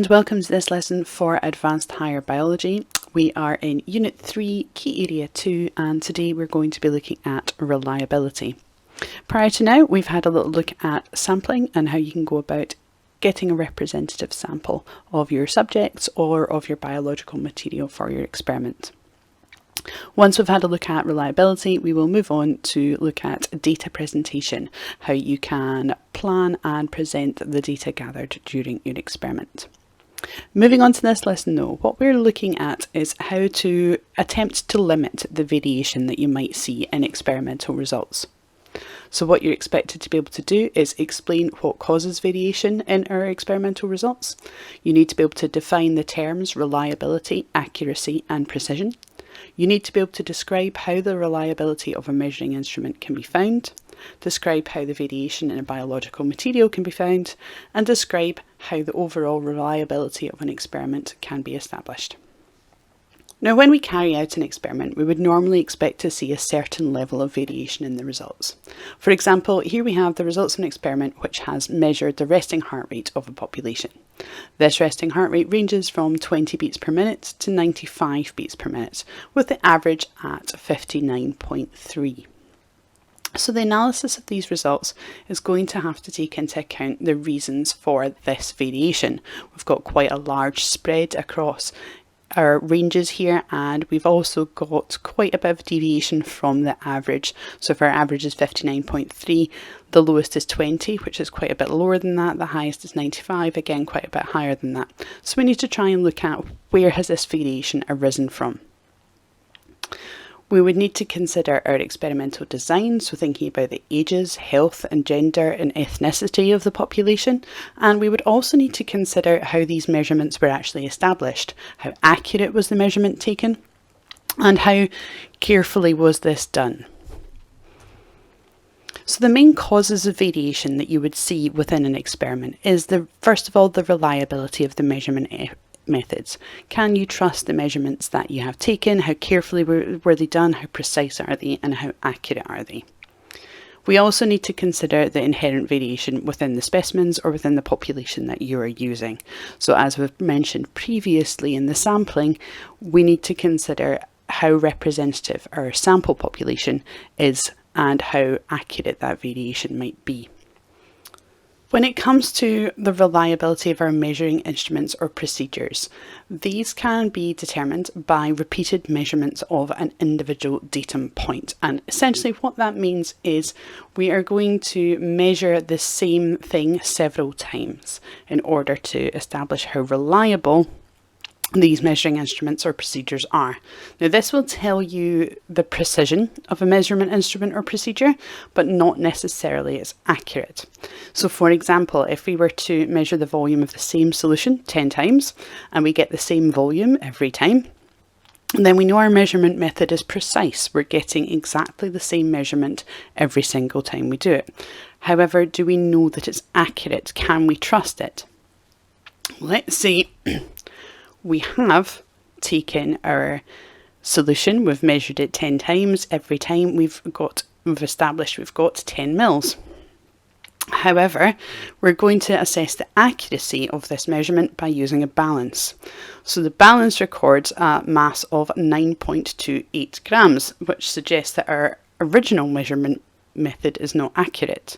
and welcome to this lesson for Advanced Higher Biology. We are in Unit 3, Key Area 2, and today we're going to be looking at reliability. Prior to now, we've had a little look at sampling and how you can go about getting a representative sample of your subjects or of your biological material for your experiment. Once we've had a look at reliability, we will move on to look at data presentation, how you can plan and present the data gathered during your experiment. Moving on to this lesson though, what we're looking at is how to attempt to limit the variation that you might see in experimental results. So what you're expected to be able to do is explain what causes variation in our experimental results. You need to be able to define the terms reliability, accuracy and precision. You need to be able to describe how the reliability of a measuring instrument can be found, describe how the variation in a biological material can be found, and describe how the overall reliability of an experiment can be established. Now, when we carry out an experiment, we would normally expect to see a certain level of variation in the results. For example, here we have the results of an experiment which has measured the resting heart rate of a population. This resting heart rate ranges from 20 beats per minute to 95 beats per minute, with the average at 59.3. So the analysis of these results is going to have to take into account the reasons for this variation. We've got quite a large spread across our ranges here, and we've also got quite a bit of deviation from the average. So if our average is 59.3, the lowest is 20, which is quite a bit lower than that. The highest is 95, again quite a bit higher than that. So we need to try and look at where has this variation arisen from. We would need to consider our experimental design, so thinking about the ages, health and gender and ethnicity of the population, and we would also need to consider how these measurements were actually established, how accurate was the measurement taken, and how carefully was this done. So the main causes of variation that you would see within an experiment is first of all, the reliability of the measurement methods. Can you trust the measurements that you have taken? How carefully were they done? How precise are they? And how accurate are they? We also need to consider the inherent variation within the specimens or within the population that you are using. So as we've mentioned previously in the sampling, we need to consider how representative our sample population is and how accurate that variation might be. When it comes to the reliability of our measuring instruments or procedures, these can be determined by repeated measurements of an individual datum point. And essentially what that means is we are going to measure the same thing several times in order to establish how reliable these measuring instruments or procedures are. Now this will tell you the precision of a measurement instrument or procedure, but not necessarily its accurate. So for example, if we were to measure the volume of the same solution 10 times and we get the same volume every time, then we know our measurement method is precise. We're getting exactly the same measurement every single time we do it. However, do we know that it's accurate? Can we trust it? Let's say we have taken our solution, we've measured it 10 times, every time we've established we've got 10 mils. However, we're going to assess the accuracy of this measurement by using a balance. So the balance records a mass of 9.28 grams, which suggests that our original measurement method is not accurate.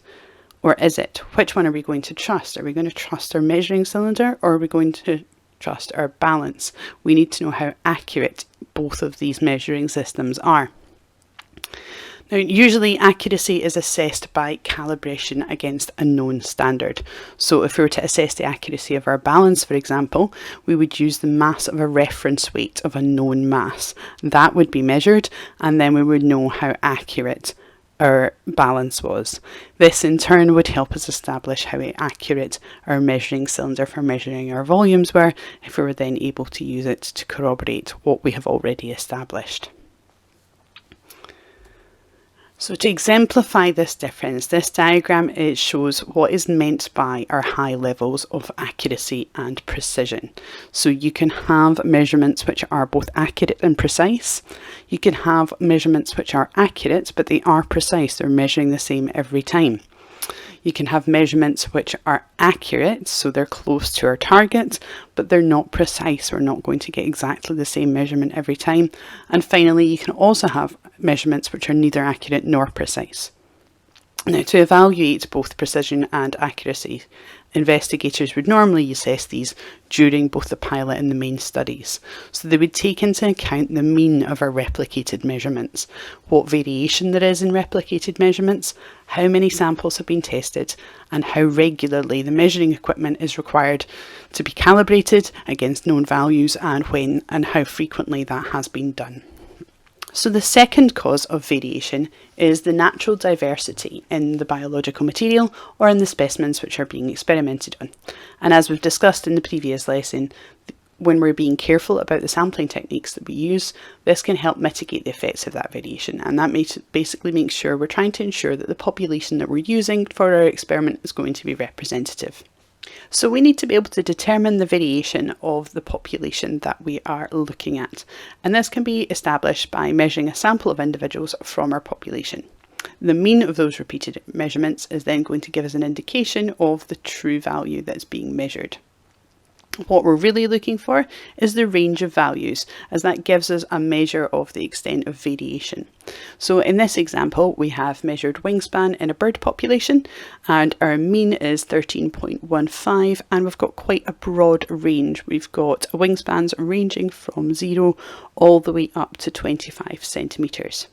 Or is it? Which one are we going to trust? Are we going to trust our measuring cylinder, or are we going to trust our balance? We need to know how accurate both of these measuring systems are. Now, usually accuracy is assessed by calibration against a known standard. So if we were to assess the accuracy of our balance, for example, we would use the mass of a reference weight of a known mass. That would be measured, and then we would know how accurate our balance was. This in turn would help us establish how accurate our measuring cylinder for measuring our volumes were, if we were then able to use it to corroborate what we have already established. So to exemplify this difference, this diagram shows what is meant by our high levels of accuracy and precision. So you can have measurements which are both accurate and precise. You can have measurements which are accurate, but they are precise. They're measuring the same every time. You can have measurements which are accurate, so they're close to our target, but they're not precise. We're not going to get exactly the same measurement every time. And finally, you can also have measurements which are neither accurate nor precise. Now, to evaluate both precision and accuracy, investigators would normally assess these during both the pilot and the main studies. So they would take into account the mean of our replicated measurements, what variation there is in replicated measurements, how many samples have been tested, and how regularly the measuring equipment is required to be calibrated against known values, and when and how frequently that has been done. So the second cause of variation is the natural diversity in the biological material or in the specimens which are being experimented on. And as we've discussed in the previous lesson, when we're being careful about the sampling techniques that we use, this can help mitigate the effects of that variation. And that basically makes sure we're trying to ensure that the population that we're using for our experiment is going to be representative. So we need to be able to determine the variation of the population that we are looking at. And this can be established by measuring a sample of individuals from our population. The mean of those repeated measurements is then going to give us an indication of the true value that's being measured. What we're really looking for is the range of values, as that gives us a measure of the extent of variation. So in this example, we have measured wingspan in a bird population, and our mean is 13.15, and we've got quite a broad range. We've got wingspans ranging from 0 all the way up to 25 centimetres.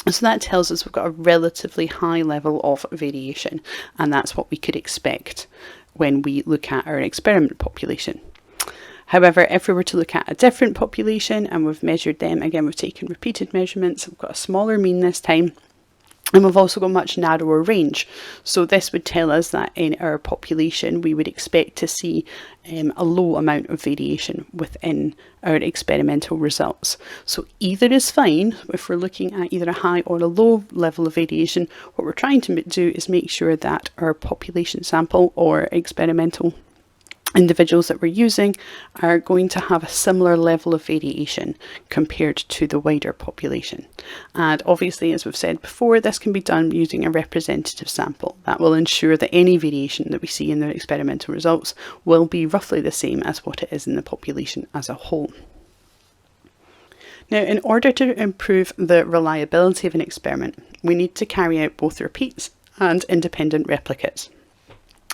So that tells us we've got a relatively high level of variation, and that's what we could expect when we look at our experiment population. However, if we were to look at a different population and we've measured them, again we've taken repeated measurements, we've got a smaller mean this time, and we've also got a much narrower range. So this would tell us that in our population we would expect to see a low amount of variation within our experimental results. So either is fine if we're looking at either a high or a low level of variation. What we're trying to do is make sure that our population sample or experimental individuals that we're using are going to have a similar level of variation compared to the wider population. And obviously, as we've said before, this can be done using a representative sample. That will ensure that any variation that we see in the experimental results will be roughly the same as what it is in the population as a whole. Now, in order to improve the reliability of an experiment, we need to carry out both repeats and independent replicates.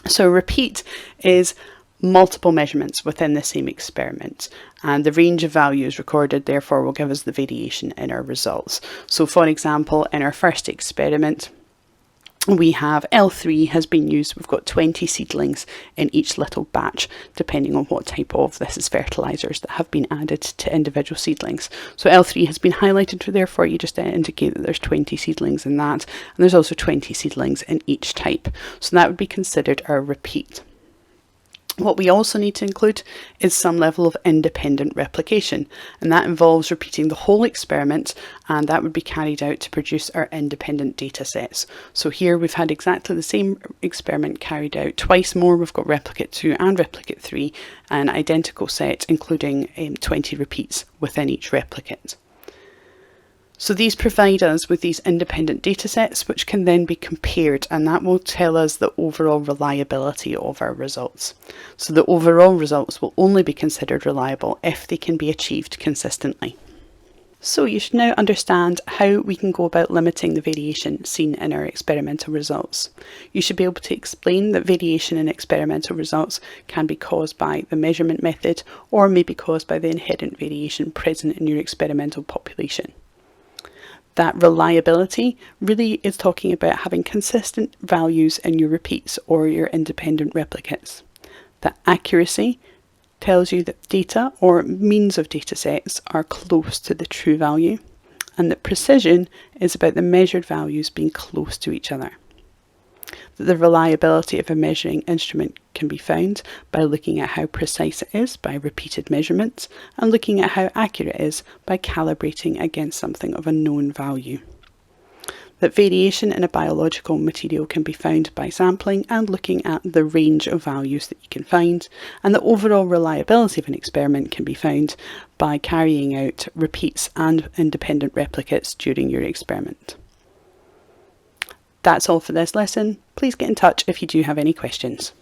So repeat is multiple measurements within the same experiment, and the range of values recorded therefore will give us the variation in our results. So for example, in our first experiment we have L3 has been used. We've got 20 seedlings in each little batch, depending on what type of fertilizers that have been added to individual seedlings. So L3 has been highlighted there for you just to indicate that there's 20 seedlings in that, and there's also 20 seedlings in each type. So that would be considered our repeat. What we also need to include is some level of independent replication, and that involves repeating the whole experiment, and that would be carried out to produce our independent data sets. So here we've had exactly the same experiment carried out twice more. We've got replicate 2 and replicate 3, an identical set including 20 repeats within each replicate. So these provide us with these independent data sets which can then be compared, and that will tell us the overall reliability of our results. So the overall results will only be considered reliable if they can be achieved consistently. So you should now understand how we can go about limiting the variation seen in our experimental results. You should be able to explain that variation in experimental results can be caused by the measurement method or may be caused by the inherent variation present in your experimental population. That reliability really is talking about having consistent values in your repeats or your independent replicates. That accuracy tells you that data or means of data sets are close to the true value, and that precision is about the measured values being close to each other. That the reliability of a measuring instrument can be found by looking at how precise it is by repeated measurements, and looking at how accurate it is by calibrating against something of a known value. That variation in a biological material can be found by sampling and looking at the range of values that you can find, and the overall reliability of an experiment can be found by carrying out repeats and independent replicates during your experiment. That's all for this lesson. Please get in touch if you do have any questions.